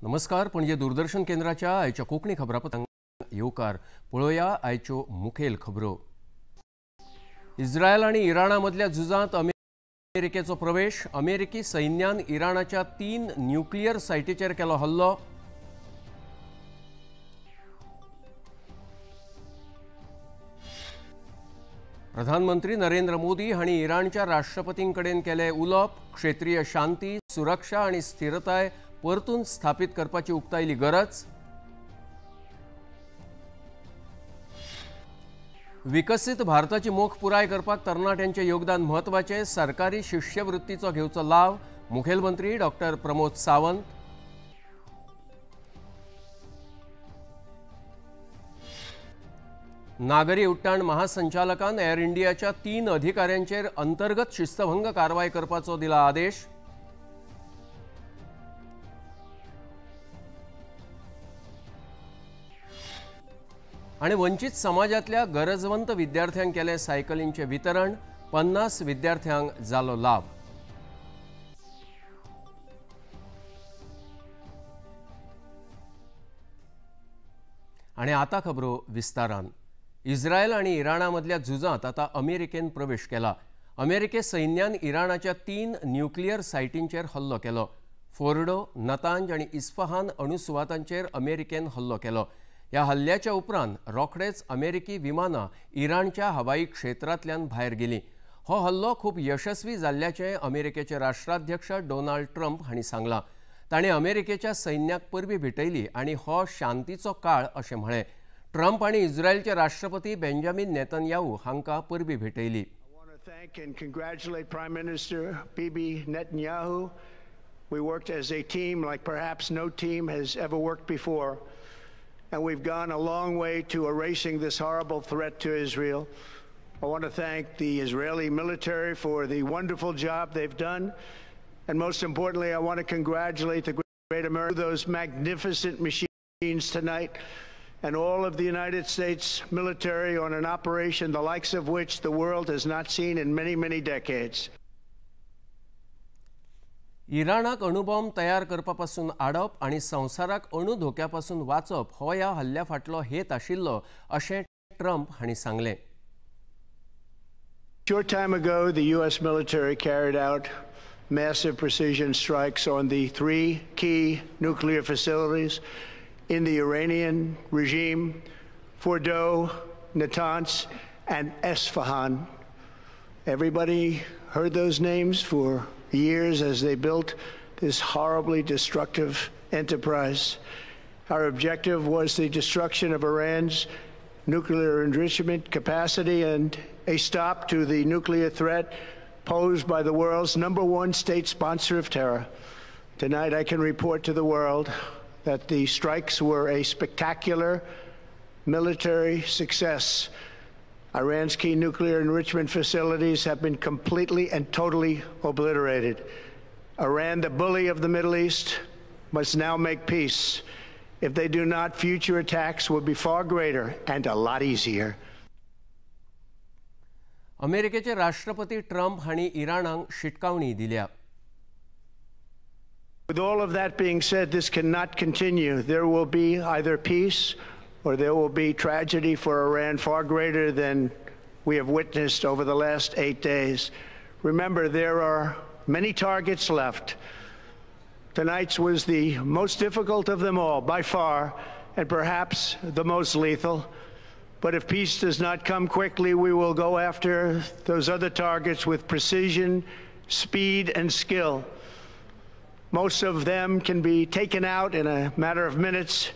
नमस्कार. पणजे दूरदर्शन केंद्राच्या आयच्या कोंकणी खबरापत्रांत येवकार. पळोवया आयच्यो मुखेल खबरो. इस्रायल आनी इराणा मदल्या झुजांत अमेरिकेचो प्रवेश. अमेरिकी सैन्यान इराणाच्या 3 न्यूक्लियर सायटीचेर केलो हल्लो. प्रधानमंत्री नरेंद्र मोदी हांणी इराणच्या राष्ट्रपतींकडेन केले उलोवप. क्षेत्रीय शांती, सुरक्षा आनी स्थिरताय परतून स्थापीत करपाची उक्तायली गरज. विकसित भारताची मोख पुराय करपाक तरणाट्यांचे योगदान महत्वाचे. सरकारी शिश्यवृत्तीचो घेवचो लाव. मुखेलमंत्री डॉक्टर प्रमोद सावंत. नागरी उड्डाण महासंचालकान एअर इंडियाच्या 3 अधिकाऱ्यांचेर अंतर्गत शिस्तभंग कारवाय करपाचो दिला आदेश. आणि वंचित समाजातल्या गरजवंत विद्यार्थ्यांक केले सायकलींचे वितरण. 50 विद्यार्थ्यांक जालो लाभ. आणि आता खबरो विस्तारान. इस्रायल आणि इराणा मधल्या झुजांत आता अमेरिकेन प्रवेश केला. अमेरिके सैन्यान इराणाच्या 3 न्यूक्लियर सायटींचेर हल्लो केलो. फोर्डो, नतांज आणि इस्फहान अणुसुवातांचेर अमेरिकेन हल्लो केलो. या हल्ल्याच्या उपरांत रोखडेच अमेरिकी विमानां इराणच्या हवाई क्षेत्रांतल्यान भायर गेलीं. हो हल्लो खूप यशस्वी जाल्ल्याचे अमेरिकेचे राष्ट्राध्यक्ष डोनाल्ड ट्रम्प हांणी सांगलां. ताणें अमेरिकेच्या सैन्याक परबी भेटयली आनी हो शांतीचो काळ अशें म्हळें. ट्रम्प आनी इस्रायलचे राष्ट्रपती बेंजामिन नेतन्याहू हांकां परबी भेटयली. I want to thank and congratulate Prime Minister Bibi Netanyahu. We worked as a team like perhaps no team has ever worked before. And we've gone a long way to erasing this horrible threat to Israel. I want to thank the Israeli military for the wonderful job they've done. And most importantly, I want to congratulate the great America, those magnificent machines tonight, and all of the United States military on an operation the likes of which the world has not seen in many, many decades. इराणाक अणुबॉम्ब तयार करपापासून आडप आणि संवसाराक अणु धोक्यापासून वाचप हो ह्या हल्ल्या फाटलो हेत आशिल्लो अशें ट्रम्प हांणी सांगलें. Short time ago, the U.S. military carried out massive precision strikes on the 3 key nuclear facilities in the Iranian regime: Fordo, Natanz, and Esfahan. Everybody heard those names for years as they built this horribly destructive enterprise. Our objective was the destruction of Iran's nuclear enrichment capacity and a stop to the nuclear threat posed by the world's #1 state sponsor of terror. Tonight I can report to the world that the strikes were a spectacular military success. Iran's key nuclear enrichment facilities have been completely and totally obliterated. Iran, the bully of the Middle East, must now make peace. If they do not, future attacks will be far greater and a lot easier. अमेरिकेचे राष्ट्रपती Trump हांणी इराणाक शिटकावणी दिल्या. With all of that being said, this cannot continue. There will be either peace or there will be tragedy for Iran far greater than we have witnessed over the last 8 days. Remember, there are many targets left. Tonight's was the most difficult of them all, by far, and perhaps the most lethal. But if peace does not come quickly, we will go after those other targets with precision, speed, and skill. Most of them can be taken out in a matter of minutes.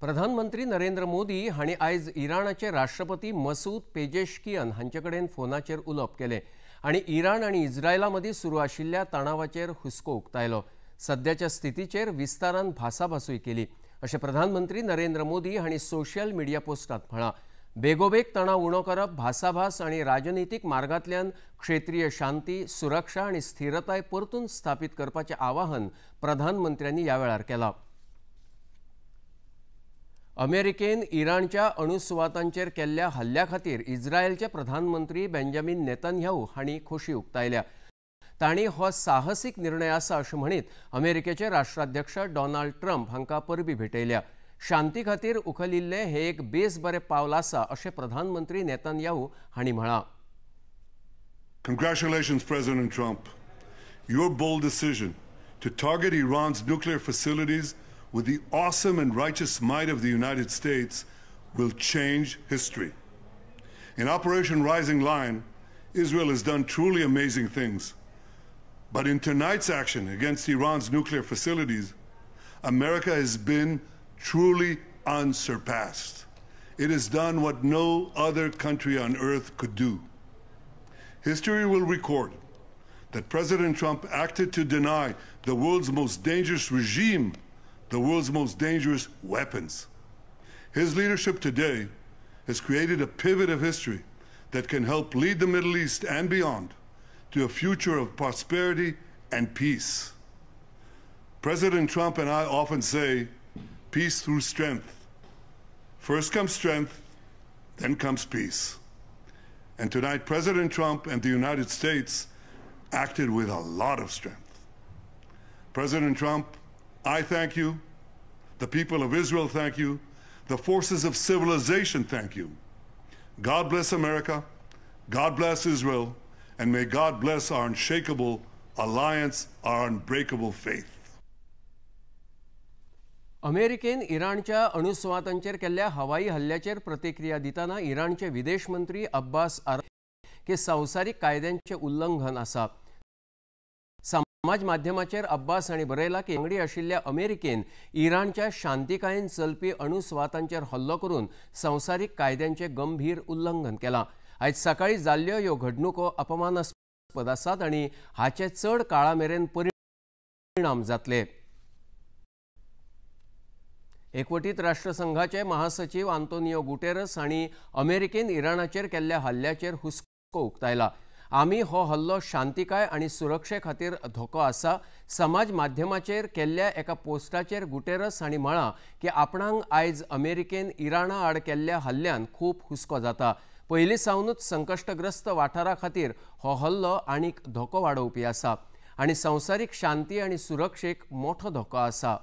प्रधानमंत्री नरेंद्र मोदी हांणी आयज इराणाचे राष्ट्रपती Masoud Pezeshkian हांचेकडेन फोनाचेर उलोवप केलें आनी Iran आनी इस्रायला मदीं सुरू आशिल्ल्या तणावाचेर हुस्को उक्तायलो. सद्याच्या स्थितीचेर विस्तारान भासाभासूय केली अशें प्रधानमंत्री नरेंद्र मोदी हांणी सोशल मिडिया पोस्टांत म्हळां. बेगोबेग तणाव उणो करप, भासाभास आनी राजनितीक मार्गांतल्यान क्षेत्रीय शांती, सुरक्षा आनी स्थिरताय परतून स्थापीत करपाचें आवाहन प्रधानमंत्र्यांनी ह्या वेळार केलां. अमेरिकेन इराणच्या अणुसुवातांचेर केल्ल्या हल्ल्या खातीर इस्रायलचे प्रधानमंत्री बेंजामिन नेतन्याहू हांणी खोशी उक्तायल्या. तांणी हो साहसीक निर्णय आसा अशें म्हणीत अमेरिकेचे राष्ट्राध्यक्ष डोनाल्ड ट्रम्प हांकां परबीं भेटयल्या. शांती खातीर उखलिल्लें हें एक बेस बरें पावल आसा अशें प्रधानमंत्री नेतन्याहू हांणी म्हळां. Congratulations, President Trump. Your bold decision to target Iran's nuclear facilities with the awesome and righteous might of the United States will change history. In Operation Rising Lion, Israel has done truly amazing things. But in tonight's action against Iran's nuclear facilities, America has been truly unsurpassed. It has done what no other country on earth could do. History will record that President Trump acted to deny the world's most dangerous regime the world's most dangerous weapons. His leadership today has created a pivot of history that can help lead the Middle East and beyond to a future of prosperity and peace. President Trump and I often say, peace through strength. First comes strength, then comes peace. And tonight, President Trump and the United States acted with a lot of strength. President Trump, I thank you. The people of Israel thank you. The forces of civilization thank you. God bless America. God bless Israel. And may God bless our unshakable alliance, our unbreakable faith. अमेरिकेन इराणच्या अणुसुवातांचेर केल्ल्या हवाई हल्ल्याचेर प्रतिक्रिया दिताना इराणचे विदेश मंत्री अब्बास की संवसारीक कायद्यांचे उल्लंघन आसा. समाज माध्यमाचेर अब्बास हांणी बरयला की वांगडी आशिल्ल्या अमेरिकेन इराणच्या शांतीकायेन चलपी अणुसुवातांचेर हल्लो करून संवसारीक कायद्यांचे गंभीर उल्लंघन केलां. आयज सकाळीं जाल्ल्यो ह्यो घडणुको अपमानास्पद आसात आनी हाचे चड काळा मेरेन परिणाम जातले. एकवटीत राष्ट्रसंघाचे महासचिव आंतोनियो गुटेरस हांणी अमेरिकेन इराणाचेर केल्ल्या हल्ल्याचेर हुस्को उक्तायला. आमी हो हल्लो शांतीकाय आनी सुरक्षे खातीर धोको आसा. समाज माध्यमाचेर केल्ल्या एका पोस्टाचेर गुटेरस हांणी म्हळां की आपणाक आयज अमेरिकेन इराणा आड केल्ल्या हल्ल्यान खूब हुस्को जाता. पयलीं सावनूच संकश्टग्रस्त वाठारा खातीर हो हल्लो आनीक धोको वाडोवपी आसा आनी संवसारीक शांती आनी सुरक्षेक मोठो धोको आसा.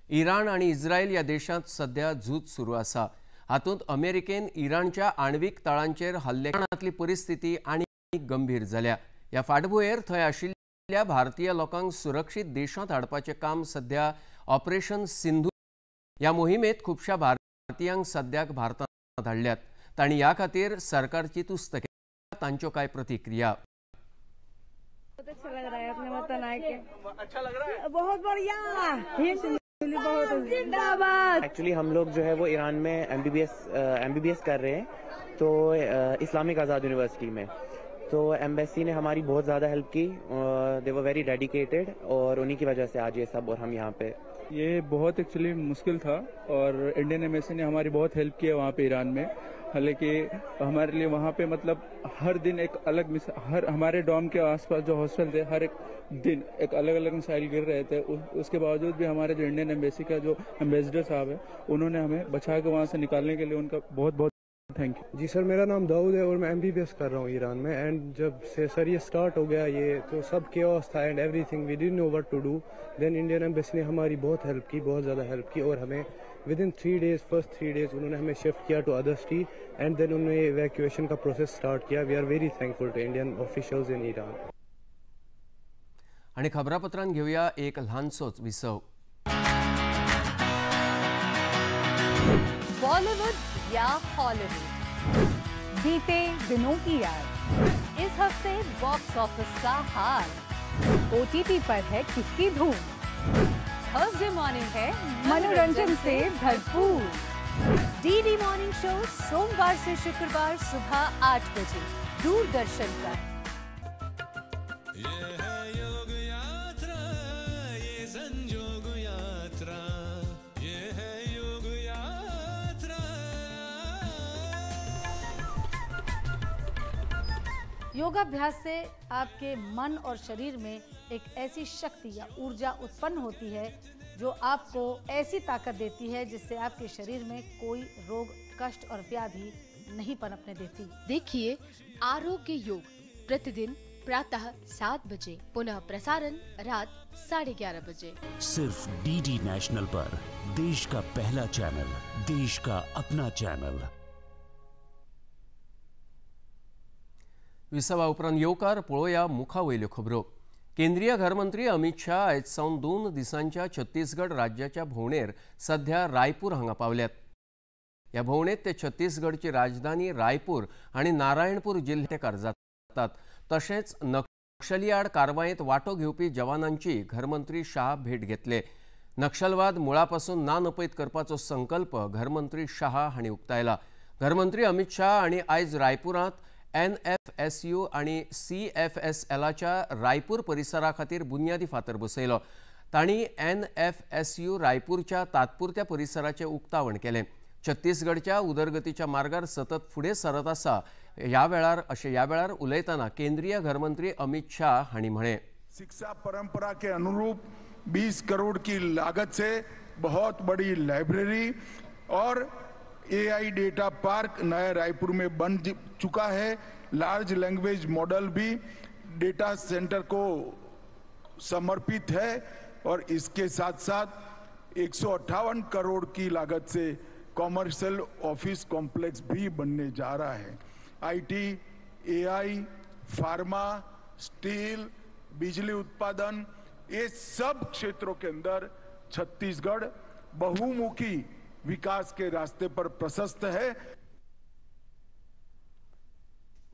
इराण आणि इस्रायल या देशांत सध्या झूज सुरू आसा. हातूंत अमेरिकेन इराणच्या आणवीक तळांचेर हल्ले करण्यातली परिस्थिती आनी गंभीर जाल्या. ह्या फाटभुंयेर थंय आशिल्ल्या भारतीय लोकांक सुरक्षीत देशांत हाडपाचें काम सध्या ऑपरेशन सिंधू ह्या मोहिमेंत खुबशा भारतीयांक सद्याक भारतांत हाडल्यात. तांणी ह्या खातीर सरकारची तुस्त केल्या. तांच्यो कांय प्रतिक्रिया. अच्छा लग रहा है अपने वतन आके. अच्छा लग रहा है. बहुत बढ़िया. एक्चुअली हम लोग जो है वो ईरान में एमबीबीएस कर रहे हैं, तो इस्लामिक आज़ाद यूनिवर्सिटी में. तो एम्बेसी ने हमारी बहुत ज़्यादा हेल्प की. दे वर वेरी डेडिकेटेड और उन्हीं की वजह से आज ये सब और हम यहाँ पे. ये बहुत एक्चुअली मुश्किल था और इंडियन एम्बेसी ने हमारी बहुत हेल्प की है वहाँ पे ईरान में. हालांकि हमारे लिए वहाँ पे मतलब हर दिन एक अलग हर हमारे डॉम के आसपास जो हॉस्टल थे हर एक दिन एक अलग अलग मिसाइल गिर रहे थे. उसके बावजूद भी हमारे जो इंडियन एम्बेसी का जो एम्बेसडर साहब है उन्होंने हमें बचा के वहाँ से निकालने के लिए उनका बहुत बहुत थैंक यू. जी सर, मेरा नाम दाऊद है और मैं एमबीबीएस कर रहा हूँ ईरान में. एंड जब से सर ये स्टार्ट हो गया ये तो सब केओस था and everything we didn't know what to do. Then Indian embassy ने हमारी बहुत हेल्प की, बहुत ज़्यादा हेल्प की और हमें with in 3 days first 3 days उन्होंने हमें शिफ्ट किया to other city and then उन्होंने इवैक्यूएशन का प्रोसेस स्टार्ट किया. We are very thankful to Indian officials in Iran. आणि खबरापत्रांत घेऊया एक ल्हानसोच विसव. बॉलीवुड या हॉलीवुड, बीते दिनों की याद. इस हफ्ते बॉक्स ऑफिस का हाल. ओटीटी पर है किसकी धूम. थर्सडे मॉर्निंग है मनोरंजन से भरपूर. डीडी मॉर्निंग शो सोमवार से शुक्रवार सुबह 8 बजे दूरदर्शन पर. योगाभ्यास से आपके मन और शरीर में एक ऐसी शक्ति या ऊर्जा उत्पन्न होती है जो आपको ऐसी ताकत देती है जिससे आपके शरीर में कोई रोग, कष्ट और व्याधि नहीं पनपने देती। देखिए आरोग्य योग प्रतिदिन प्रातः 7 बजे, पुनः प्रसारण रात 11:30 बजे, सिर्फ डीडी नेशनल पर। देश का पहला चैनल, देश का अपना चॅनल। विसावा उपरांत येवकार पळोवया मुखावयल्यो खबरो। केंद्रीय घरमंत्री अमित शाह आयज सावन 2 दिसांच्या छत्तीसगड राज्याच्या भोंवडेर सध्या रायपूर हांगा पावल्यात। ह्या भोंवडेंत ते छत्तीसगडची राजधानी रायपूर आणि नारायणपूर जिल्ह्यात जातात। तशेंच नक्षली आड कारवायेंत वांटो घेवपी जवानांची घरमंत्री शाह भेट घेतले। नक्षलवाद मुळापासून ना नपयत करपाचो संकल्प घरमंत्री शाह हांणी उक्तायला। घरमंत्री अमित शाह हांणी आयज रायपुरांत NFSU आणि CFSLच्या रायपूर परिसरा खातीर बुन्यादी फातर बसयलो। तांणी NFSU रायपूरच्या तात्पुरत्या परिसराचे उक्तावण केलें। छत्तीसगडच्या उदरगतीच्या मार्गार सतत फुडें सरत आसा ह्या वेळार उलयतना केंद्रीय घरमंत्री अमित शाह हांणी म्हळें, शिक्षा परंपरा के अनुरूप 20 करोड़ की लागत से बहुत बड़ी लाइब्रेरी और AI डेटा पार्क नया रायपुर में बन चुका है। लार्ज लैंग्वेज मॉडल भी डेटा सेंटर को समर्पित है और इसके साथ साथ 158 करोड़ की लागत से कॉमर्शियल ऑफिस कॉम्प्लेक्स भी बनने जा रहा है। IT, AI, फार्मा, स्टील, बिजली उत्पादन, ये सब क्षेत्रों के अंदर छत्तीसगढ़ बहुमुखी विकास के रास्ते पर प्रशस्त है।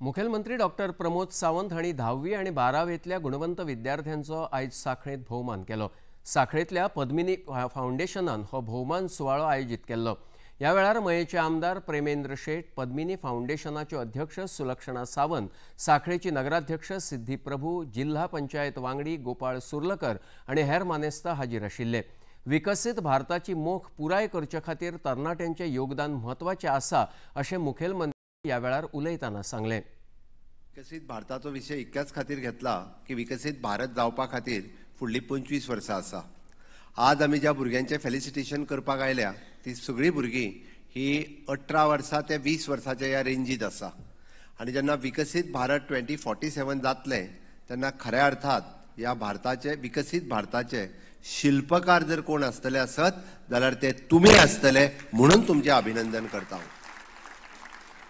मुखेलमंत्री डॉक्टर प्रमोद सावंत हांणी 10वी आणि 12वेंतल्या गुणवंत विद्यार्थ्यांचो आयज सांखळेंत भोवमान केलो। सांखळेंतल्या पद्मिनी फाउंडेशनान हो भोवमान सुवाळो आयोजीत केल्लो। ह्या वेळार मयेचे आमदार प्रेमेंद्र शेट, पद्मिनी फाउंडेशनाच्यो अध्यक्ष सुलक्षणा सावंत, सांखळेची नगराध्यक्ष सिद्धी प्रभू, जिल्हा पंचायत वांगडी गोपाळ सुर्लकर आणि हेर मानेस्तां हाजीर आशिल्ले। विकसित भारताची मोख पुराय करचे खातीर तरणाट्यांचे योगदान म्हत्वाचें आसा अशें मुखेलमंत्री ह्या वेळार उलयतना सांगलें। विकसित भारताचो विशय इतक्याच खातीर घेतला की विकसित भारत जावपा खातीर फुडलीं 25 वर्सां आसा। आज आमी ज्या भुरग्यांचें फेलिसिटेशन करपाक आयल्या ती सगळीं भुरगीं ही 18 वर्सां ते 20 वर्सांच्या ह्या रेंजीत आसा आनी जेन्ना विकसित भारत 2047 जातलें तेन्ना खऱ्या अर्थात ह्या भारताचे विकसित भारताचे शिल्पकार जर कोण आसतले आसत जाल्यार ते तुमी आसतले म्हणून तुमचें अभिनंदन करता।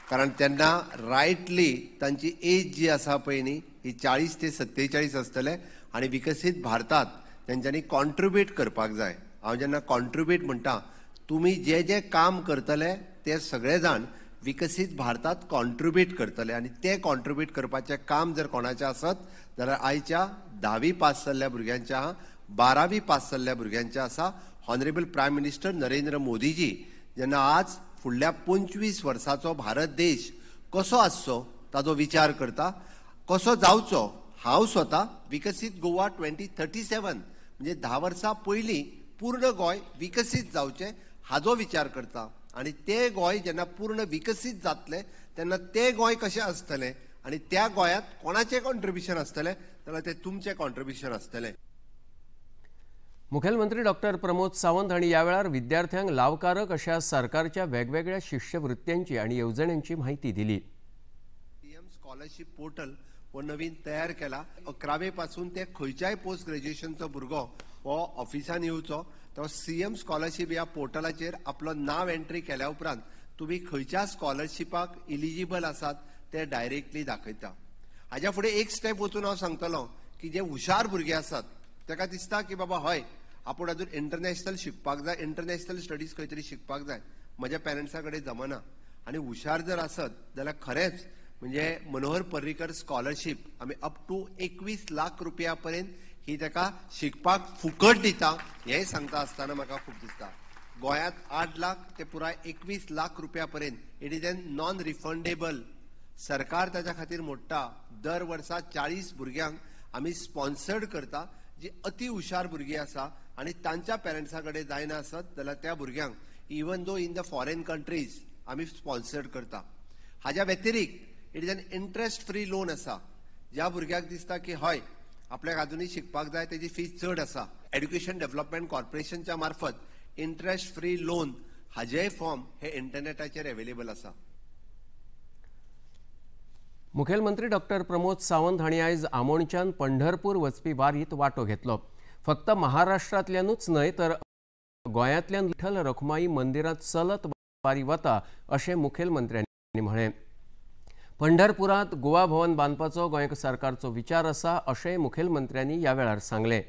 कारण तेन्ना रायटली तांची एज जी आसा पळय न्ही ही 40 ते 47 आसतले आनी विकसित भारतात तेंच्यांनी कॉन्ट्रिब्यूट करपाक जाय। हांव जेन्ना कॉन्ट्रिब्यूट म्हणटा तुमी जे जे काम करतले ते सगळे जाण विकसित भारतात कॉन्ट्रिब्यूट करतले आनी ते कॉन्ट्रिब्यूट करपाचें काम जर कोणाचें आसत जाल्यार आयच्या 10वी पास जाल्ल्या भुरग्यांचें आहा, 12वी पास जाल्ल्या भुरग्यांचें आसा। Honourable prime minister Narendra Modiji जेन्ना आज फुडल्या 25 वर्साचो भारत देश कसो आसचो ताचो विचार करता, कसो जावचो, हांव स्वता विकसित गोवा 2037 म्हणजे 10 वर्सां पयलीं पूर्ण गोंय विकसीत जावचें हाचो विचार करता आनी ते गोंय जेन्ना पूर्ण विकसीत जातलें तेन्ना ते गोंय कशें आसतलें आनी त्या गोंयांत कोणाचें कॉन्ट्रिब्युशन आसतलें जाल्यार तें तुमचें कॉन्ट्रिब्युशन आसतलें। मुखेलमंत्री डॉक्टर प्रमोद सावंत हांणी ह्या वेळार विद्यार्थ्यांक लावकारक अशा सरकारच्या वेगवेगळ्या शिश्यवृत्त्यांची आनी येवजण्यांची म्हायती दिली। सीएम स्कॉलरशिप पोर्टल हो नवीन तयार केला। 11वे पासून ते खंयच्याय पोस्ट ग्रॅज्युएशनचो भुरगो हो ऑफिसान येवचो तो सीएम स्कॉलरशिप ह्या पोर्टलाचेर आपलो नाव एंट्री केल्या उपरांत तुमी खंयच्या स्कॉलरशिपाक इलिजिबल आसात ते डायरेक्टली दाखयता। हाच्या फुडें एक स्टेप वचून हांव सांगतलों की जे हुशार भुरगे आसात ताका दिसता की बाबा हय आपूण अजून इंटरनॅशनल शिकपाक जाय, इंटरनॅशनल स्टडीज खंय तरी शिकपाक जाय, म्हज्या पेरंट्सा कडेन जमना आनी हुशार जर आसत जाल्यार खरेंच म्हणजे मनोहर पर्रीकर स्कॉलरशिप आमी अप टू 21 लाख रुपया पर्यंत ही ताका शिकपाक फुकट दिता हेंय सांगता आसतना म्हाका खूब दिसता। गोंयांत 8 लाख ते पुराय 21 लाख रुपया पर्यंत it is N non refundable. सरकार ताच्या खातीर मोडटा। दर वर्सा 40 भुरग्यांक आमी स्पॉन्सर्ड करता जी अति हुशार भुरगीं आसा आनी तांच्या पेरंट्सा कडेन जायना आसत जाल्यार त्या भुरग्यांक even though in the foreign countries आमी स्पॉन्सर्ड करता। हाच्या व्यतिरिक्त it is an interest free loan आसा। ज्या भुरग्याक दिसता की हय आपल्याक अजुनूय शिकपाक जाय तेजी फीज चड आसा, एड्युकेशन डेव्हलपमेंट कॉर्पोरेशनच्या मार्फत इंट्रस्ट फ्री लोन हाजेय फॉर्म हे इंटरनेटाचेर अवेलेबल आसा। मुखेलमंत्री डॉक्टर प्रमोद सावंत हांणी आयज आमोणच्यान पंढरपूर वचपी वारीत वांटो घेतलो। फक्त महाराष्ट्रांतल्यानूच न्हय तर गोंयांतल्यान विठ्ठल रखुमाई मंदिरांत चलत वारी वता अशें मुखेलमंत्र्यांनी म्हळें। पंढरपुरांत गोवा भवन बांदपाचो गोंय सरकारचो विचार आसा अशेंय मुखेलमंत्र्यांनी ह्या वेळार सांगलें।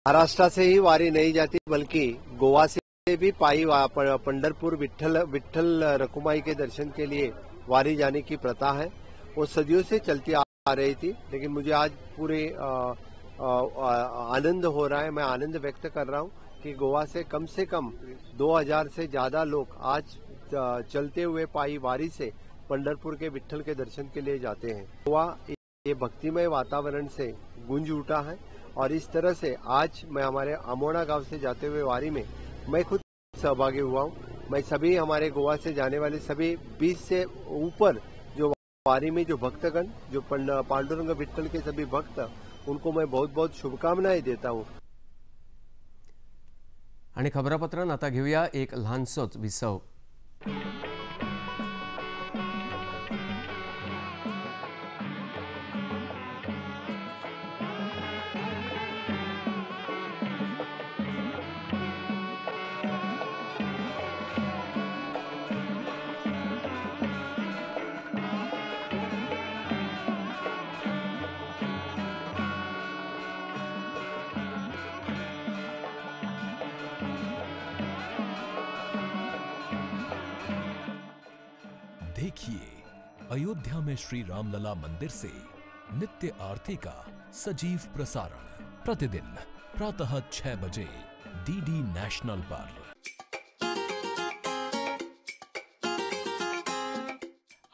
महाराष्ट्र से ही वारी नहीं जाती बल्कि गोवा से भी पाई पंढरपुर विठ्ठल रखुमाई के दर्शन के लिए वारी जाने की प्रथा है। वो सदियों से चलती आ रही थी, लेकिन मुझे आज पूरे आनंद हो रहा है। मैं आनंद व्यक्त कर रहा हूँ कि गोवा से कम 2000 से ज्यादा लोग आज चलते हुए पाई वारी से पंढरपुर के विठ्ठल के दर्शन के लिए जाते हैं। गोवा ये भक्तिमय वातावरण से गूंज उठा है और इस तरह से आज मैं हमारे अमोणा गांव से जाते हुए वारी में मैं खुद सहभागी हुआ हूँ। मैं सभी हमारे गोवा से जाने वाले सभी 20 से ऊपर जो वारी में जो भक्तगण, जो पांडुरंग विठ्ठल के सभी भक्त, उनको मैं बहुत बहुत शुभकामनाएं देता हूँ। आणि खबरापत्रान आता घेऊया एक ल्हानसोच विसव। देखिए, अयोध्या में श्री रामलला मंदिर से नित्य आरती का सजीव प्रसारण प्रतिदिन प्रातः 6 बजे डीडी नेशनल पर।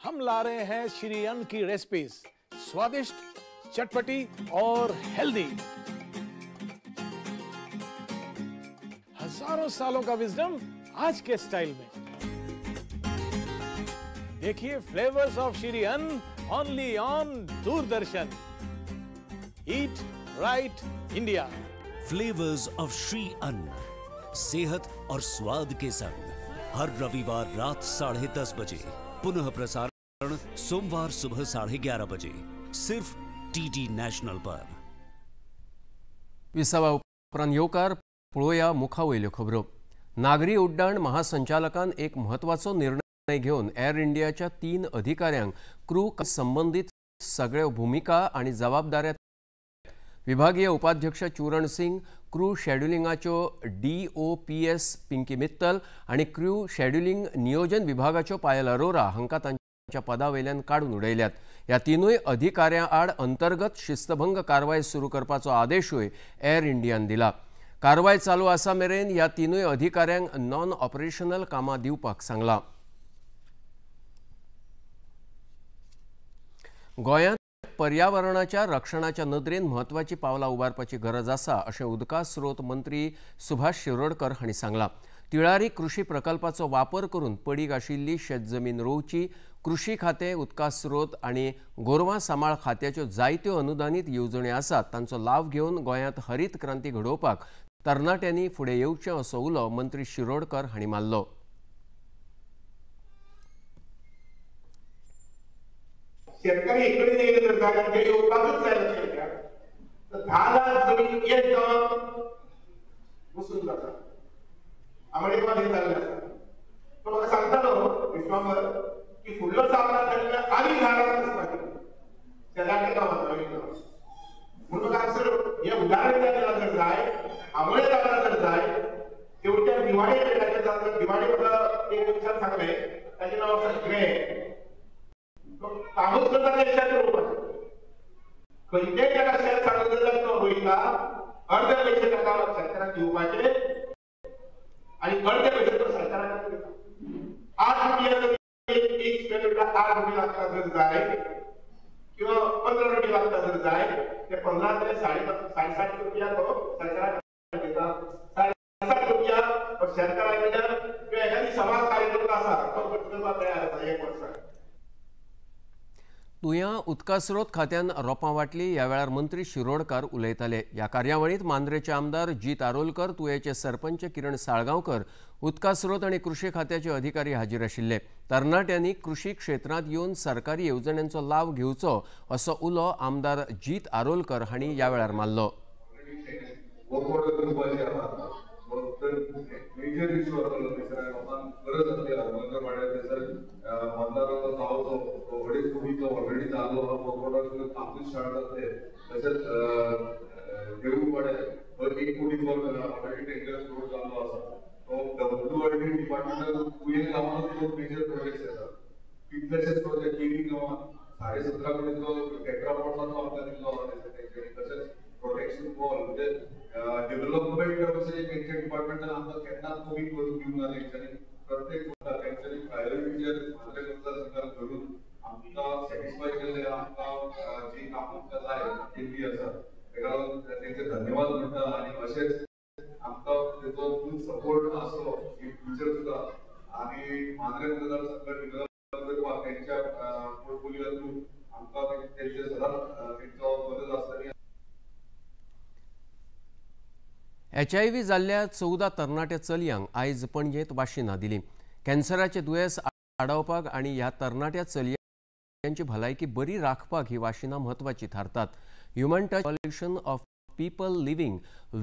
हम ला रहे हैं श्री अन्न की रेसिपीज, स्वादिष्ट, चटपटी और हेल्दी। हजारों सालों का विजडम आज के स्टाइल में। देखिए फ्लेवर्स ऑफ श्री अन्न only on Doordarshan. Eat right India. Flavours of Shri अन्न, सेहत और स्वाद के संग हर रविवार रात 10:30 बजे, पुनः प्रसारण सोमवार सुबह 11:30 बजे, सिर्फ टीटी नेशनल पर। विसावा उपरांत येवकार पळोवया मुखावयल्यो खबरो। नागरी उड्डाण महासंचालकान एक म्हत्वाचो निर्णय घेऊन एअर इंडियाच्या 3 अधिकाऱ्यांक क्रू संबंधित सगळ्यो भूमिका आणि जबाबदाऱ्या विभागीय उपाध्यक्ष चूरण सिंग, क्रू शेड्युलिंगाच्यो DOPS पिंकी मित्तल आणि क्रू शेड्युलिंग नियोजन विभागाच्यो पायल अरोरा हांकां तांच्या पदावयल्यान काडून उडयल्यात। ह्या 3 अधिकाऱ्यां आड अंतर्गत शिस्तभंग कारवाय सुरू करपाचो आदेशूय एअर इंडियान दिला। कारवाय चालू आसा मेरेन ह्या 3 अधिकाऱ्यांक नॉन ऑपरेशनल कामां दिवपाक सांगला। गोंयांत पर्यावरणाच्या रक्षणाच्या नदरेन म्हत्वाची पावलां उबारपाची गरज आसा अशें उदका स्रोत मंत्री सुभाष शिरोडकर हांणी सांगलां। तिळारी कृषी प्रकल्पाचो वापर करून पडीक आशिल्ली शेतजमीन रोवची, कृषी खातें, उदका स्रोत आनी गोरवां सांबाळ खात्याच्यो जायत्यो अनुदानीत येवजण्यो आसात, तांचो लाव घेवन गोंयांत हरीत क्रांती घडोवपाक तरणाट्यांनी फुडें येवचें असो उलो मंत्री शिरोडकर हांणी मारलो। शेतकरी इकडे गेले तर जागांचे योगदानच जायला शेतकऱ्याक तर 10 लाख जमीन एक गावात वसूल जाता। अमेरिकेत हे चालले आसा। तो म्हाका सांगतालो विश्वांबर की फुडलो सामना केल्ल्या आनी झाडांच आसपाची शेजारच्या गांवांत म्हणून म्हाका हांगसर हे उदाहरण दिलें जर जाय, आमळे जाता जर जाय, शेवटच्या दिवाळी पेटाचेर जाता। दिवाळी म्हाका एक मनशान सांगलें, ताचें नांव आसा ग्रे। कामच करता ते शेत रोवपाचें। खंयचेय ताका शेत सांगलें जाल्यार तो रोयता, अर्धे पयशे ताका सरकाराक दिवपाचे आनी अर्धे पयशे तो सरकाराक दिता। 8 रुपया जर एक स्क्वेअर मिटर 8 रुपया लागता जर जाय किंवा 15 रुपया लागता जर जाय, ते 15 ते 7.5 रुपया तो सरकाराक दिता। 7.5 रुपया सरकाराक किंवा एखादी समाज कार्यकर्ता आसा तो करपाक तयार आसा 1 वर्साक। तुया उदका स्रोत खात्यान रोपां वाटली. ह्या वेळार मंत्री शिरोडकार उलयताले. ह्या कार्यावळींत मांद्रेचे आमदार जीत आरोलकर, तुयेचे सरपंच किरण साळगांवकर, उदका स्रोत आनी कृशी खात्याचे अधिकारी हाजीर आशिल्ले. तरणाट्यांनी कृशी क्षेत्रांत येवन सरकारी येवजण्यांचो लाव घेवचो असो उलो आमदार जीत आरोलकर हांणी ह्या वेळार मारलो. ऑलरेडी चालू कापूस शाळा तसेच देऊळपाड्या 1 कोटीवर ऑलरेडी टेंडर सुरू चालू असा. तो WRD डिपार्टमेंट पुणे गावात जो मेजर प्रोजेक्ट्स येतात कितलेशेच प्रोजेक्ट केली गावात 17.5 कोटीचो टेट्रापॉडचा आपल्या दिल्लो तसेच प्रोटेक्शन वॉल म्हणजे डेव्हलपमेंट त्यांच्या डिपार्टमेंटान आमकां केन्नाच कमी करून दिवंक ना. तेंच्यांनी प्रत्येक तेंच्यांनी प्रायोरिटीचेर मतदारसंघात धरून आमकां सॅटिस्फाय केले. आमकां जी कामां जाय केल्ली आसा ताका तेंचे धन्यवाद म्हणटा आनी अशेंच आमकां तेजो फूल सपोर्ट आसलो इन फ्युचर सुद्दां. आनी मांद्रे मतदारसंघ डेव्हलप करपाक तेंच्या पोर्टफोलियोतून आमकां तेंचे सदांच तेंचो मदत आसतली. HIV जाल्ल्या 14 तरणाट्या चलयांक आयज पणजेंत वाशिनां दिली. कॅन्सराचें दुयेंस आडावपाक आनी ह्या तरणाट्या चलयांची भलायकी बरी राखपाक ही वाशिनां म्हत्वाची थारतात. Human touch coalition of people living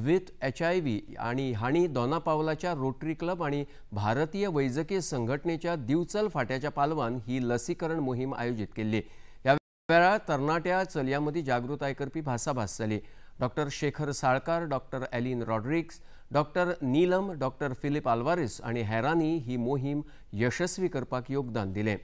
with HIV आनी हांणी दोनापावलाच्या रोटरी क्लब आनी भारतीय वैजकीय संघटनेच्या दिवचल फाट्याच्या पालवान ही लसीकरण मोहीम आयोजीत केल्ली. ह्या वेळार तरणाट्या चलयां मदीं जागृताय करपी भासाभास जाली. Doctor Shekhar Salkar, doctor Eileen Rodrigues, doctor Neelam, doctor Philip Alvares आनी हेरांनी ही मोहीम यशस्वी करपाक योगदान दिलें.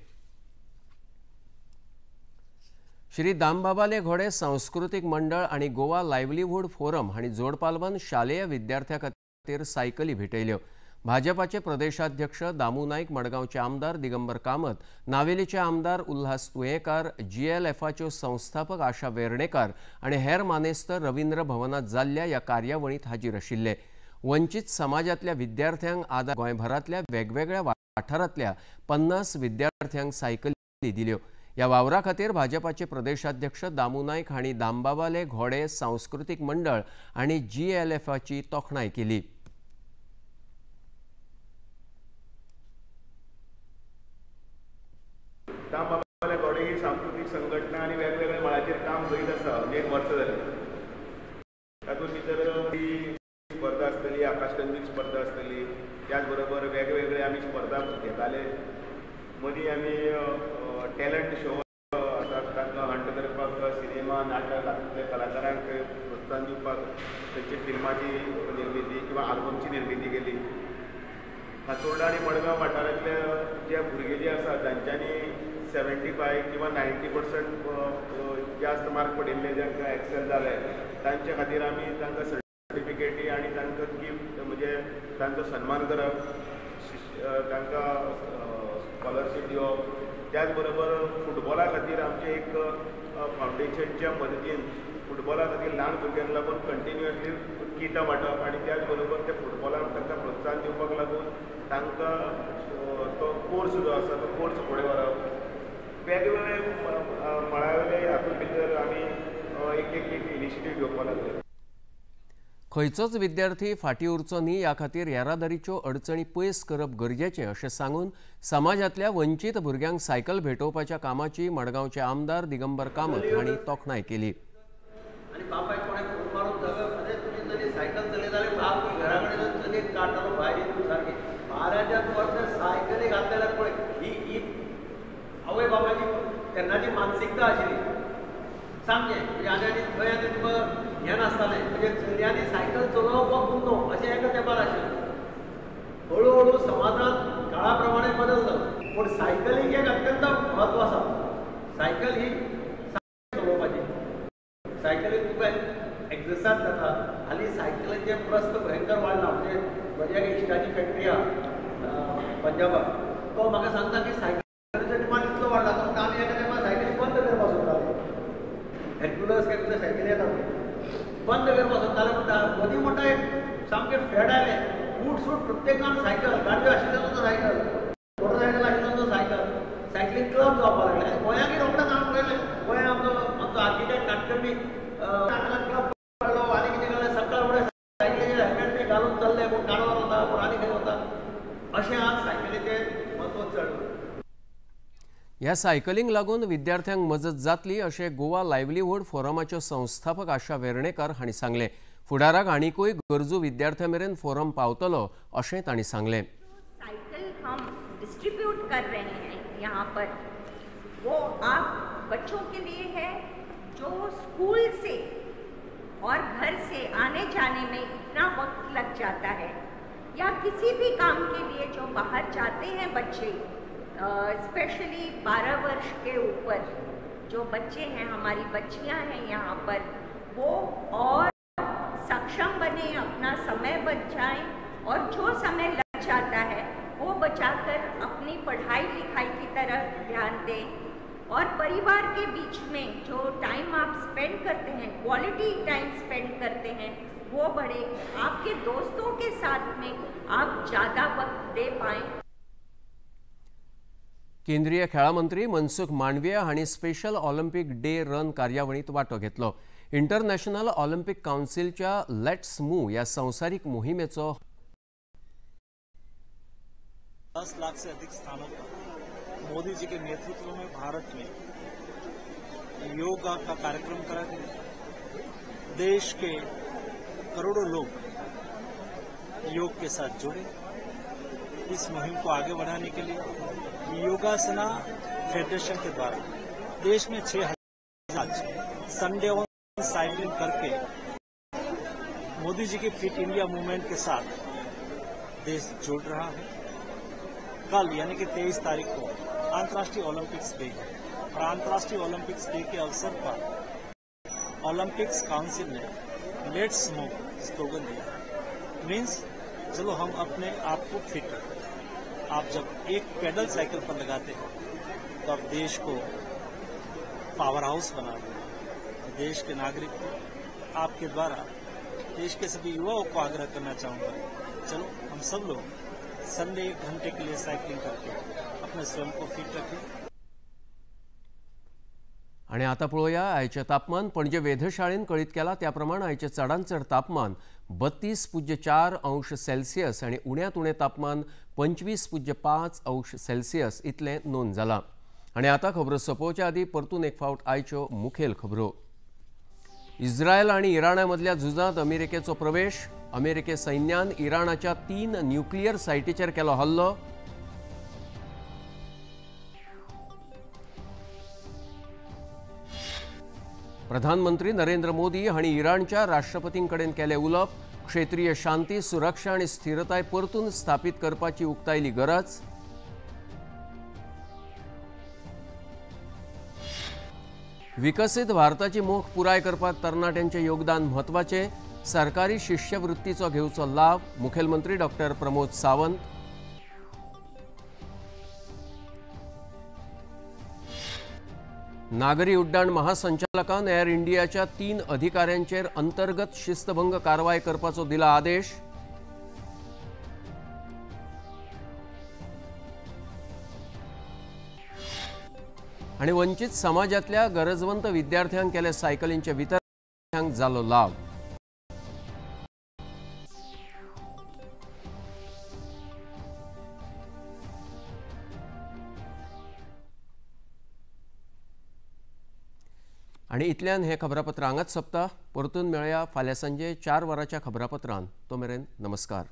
श्री दामबाबाले घोडे सांस्कृतीक मंडळ आनी गोवा लायव्हलीहूड फोरम हांणी जोडपालवान शालेय विद्यार्थ्यां खातीर सायकली भेटयल्यो. भाजपाचे प्रदेशाध्यक्ष दामू नायक, मडगांवचे आमदार दिगंबर कामत, नावेलीचे आमदार उल्हास तुयेकार, GLFच्यो संस्थापक आशा वेर्णेकार आनी हेर मानेस्तर रवींद्र भवनात जाल्ल्या ह्या कार्यावळींत हाजीर आशिल्ले. वंचीत समाजांतल्या विद्यार्थ्यांक आदार गोंयभरांतल्या वेगवेगळ्या वाठारांतल्या 50 विद्यार्थ्यांक सायकली दिल्यो. ह्या वावरा खातीर भाजपाचे प्रदेशाध्यक्ष दामू नायक हांणी दामबाबाले घोडे सांस्कृतीक मंडळ आनी GLFची तोखणाय केली. दामबाबाले घोडे ही सांस्कृतीक संघटना आनी वेगवेगळ्या मळाचेर काम करीत आसा. 1 वर्स जालें. तातूंत भितर ती स्पर्धा आसतली, आकाशकंदील स्पर्धा आसतली, त्याच बरोबर वेगवेगळे आमी स्पर्धा घेताले. मदीं आमी टॅलंट शो आसा तांकां हंट करपाक सिनेमा नाटक हातूंतल्या कलाकारांक प्रोत्साहन दिवपाक तांचे फिल्माची निर्मिती किंवा आल्बमची निर्मिती केली. फातोर्डा आनी मडगांव वाठारांतल्या जे भुरगे जे आसा तांच्यांनी 75 किंवा 90% जास्त मार्क पडिल्ले जांकां एक्सेल जाले तांचे खातीर आमी तांकां सर्टिफिकेटी आनी तांकां गिफ्ट म्हणजे तांचो सन्मान करप, तांकां स्कॉलरशीप दिवप. त्याच बरोबर फुटबॉला खातीर आमचें एक फावंडेशनच्या मदतीन फुटबॉला खातीर ल्हान भुरग्यांक लागून कंटिन्युअसली किटां वांटप आनी त्याच बरोबर त्या फुटबॉलाक तांकां प्रोत्साहन दिवपाक लागून तांकां तो कोर्स जो आसा तो कोर्स फुडें व्हरप. वेगवेगळे मळावेले हातूंत भितर आमी एक इनिशिएटीव घेवपाक लागले. खंयचोच विद्यार्थी फाटीं उरचो न्ही ह्या खातीर येरादारीच्यो अडचणी पयस करप गरजेचें अशें सांगून समाजांतल्या वंचीत भुरग्यांक सायकल भेटोवपाच्या कामाची मडगांवचे आमदार दिगंबर कामत हांणी तोखणाय केली. सायकल चलयताले बाप घरा कडेन चलयत काडटालो भायर सारकें बाराच्या परत सायकली घातलेल्यार पळय ही आवय बापायची तेन्नाची मानसिकता आशिल्ली सामकें. म्हणजे आनी थंय आनी तुका हें नासतालें म्हणजे चलयांनी सायकल चलोवप हो गुन्नो अशें एका तेंपार आशिल्लें. हळू हळू समाजांत काळा प्रमाणे बदल जालो पूण सायकलीक एक अत्यंत म्हत्व आसा. सायकल ही चलोवपाची. सायकलीक तुका एक्सरसायज जाता. हालीं सायकलीचे प्रस्त भयंकर वाडला. म्हणजे म्हजी एक इश्टाची फॅक्टरी आहा पंजाबाक. तो म्हाका सांगता की सायकलीचो डिमांड इतलो वाडला तो आमी एका टायमार सायकली बंद करपाक सोदताले. हेरक्युलस केन्ना सायकली येता बंद करपाक सोदताले पूण मदीं म्हणटा एक सामकें फेड आयलें. बूट सूट प्रत्येकान सायकल, गाडयो आशिल्ल्यो सायकल, मोटरसायकल आशिल्ल्यो सायकल. सायकलिंग क्लब जावपाक लागले. गोंयाक रोखडें काम पळयलें. गोंया आमचो आर्किटेक्ट नाटकर्मी क्लब पडलो आनी कितें केलें सकाळ फुडें सायकलीचेर हेल्मेट बी घालून चल्ले कोण काणवार वता कोण आनी खंय वता. अशें आज सायकलीचें म्हत्व चड. ह्या सायकलिंग लागून विद्यार्थ्यांक मजत जातली अशें गोवा लायव्हलीहूड फोरमाच्यो संस्थापक आशा वेर्णेकार हांणी सांगलें. फुडाराक आनीकूय गरजू विद्यार्थ्यां मेरेन फोरम पावतलो अशें तांणी सांगलें. साइकिल हम डिस्ट्रीब्यूट कर रहे हैं यहाँ पर, वो आप बच्चों के लिए है जो स्कूल से और घर से आने जाने में इतना वक्त लग जाता है, या किसी भी काम के लिए जो बाहर जाते हैं बच्चे, स्पेशली 12 वर्ष के ऊपर जो बच्चे हैं, हमारी बच्चियां हैं यहाँ पर, वो और सक्षम बने, अपना समय बचाएं और जो समय लग जाता है वो बचाकर अपनी पढ़ाई लिखाई की तरफ ध्यान दें और परिवार के बीच में जो टाइम आप स्पेंड करते हैं, क्वालिटी टाइम स्पेंड करते हैं, वो बढ़े. आपके दोस्तों के साथ में आप ज़्यादा वक्त दे पाएं. केंद्रीय खेळा मंत्री मनसुख मांडवीय हांणी स्पेशल ऑलिंपिक डे रन कार्यावळींत वांटो घेतलो. इंटरनॅशनल ऑलिंपिक काउन्सिलच्या लेट्स मूव या संवसारीक मोहिमेचो 10 लाख से अधिक स्थानों पर मोदी जी के नेतृत्व में भारत में योगा का कार्यक्रम करा गया. देश के करोड़ों लोग योग के साथ जुड़े. इस मुहिम को आगे बढ़ाने के लिए योगासना फेडरेशन के द्वारा देश में 6,000 संडे ऑन साइकिलिंग करके मोदी जी के फिट इंडिया मूवमेंट के साथ देश जुड़ रहा है. कल यानी कि 23 तारीख को अंतर्राष्ट्रीय ओलंपिक्स डे है और अंतर्राष्ट्रीय ओलंपिक्स डे के अवसर पर ओलंपिक्स काउंसिल ने लेट्स मूव स्लोगन दिया है. मीन्स चलो हम अपने आप को फिट रखें. आप जब एक पेडल साइकिल पर लगाते हैं तो आप देश को पावर हाउस बना दें. देश के नागरिक को आपके द्वारा देश के सभी युवाओं को आग्रह करना चाहूँगा, चलो हम सब लोग संडे 1 घंटे के लिए साइकिलिंग करके अपने स्वयं को फिट रखें. आणि आता पळोवया आयचे तापमान. पणजे वेधशाळेन कळीत केला त्या प्रमाण आयचे चडांत चड तापमान 32.4 अंश सेल्सियस आणि उण्यांत उणें तापमान 25.5 अंश सेल्सियस इतलें नोंद जालां. आणि आता खबरो सोंपोवच्या आदीं परतून एक फावट आयच्यो मुखेल खबरो. इस्रायल आणि इराणा मधल्या झुजांत अमेरिकेचो प्रवेश. अमेरिके सैन्यान इराणाच्या 3 न्यूक्लियर सायटीचेर केलो हल्लो. प्रधानमंत्री नरेंद्र मोदी हांणी इराणच्या राष्ट्रपतींकडेन केले उलोवप. क्षेत्रीय शांती, सुरक्षा आणि स्थिरताय परतून स्थापीत करपाची उक्तायली गरज. विकसित भारताची मोख पुराय करपाक तरणाट्यांचे योगदान म्हत्वाचे. सरकारी शिश्यवृत्तीचो घेवचो लाभ. मुखेलमंत्री डॉक्टर प्रमोद सावंत. नागरी उड्डाण महासंचालकान एअर इंडियाच्या 3 अधिकाऱ्यांचेर अंतर्गत शिस्तभंग कारवाय करपाचो दिला आदेश. आणि वंचित समाजातल्या गरजवंत विद्यार्थ्यांक केले सायकलींचे वितरण जालो लाभ. आणि इतल्यान हे खबरापत्र हांगाच सोंपता. परतून मेळया फाल्यां सांजे 4 वरांच्या खबरापत्रांत. तो मेरेन नमस्कार.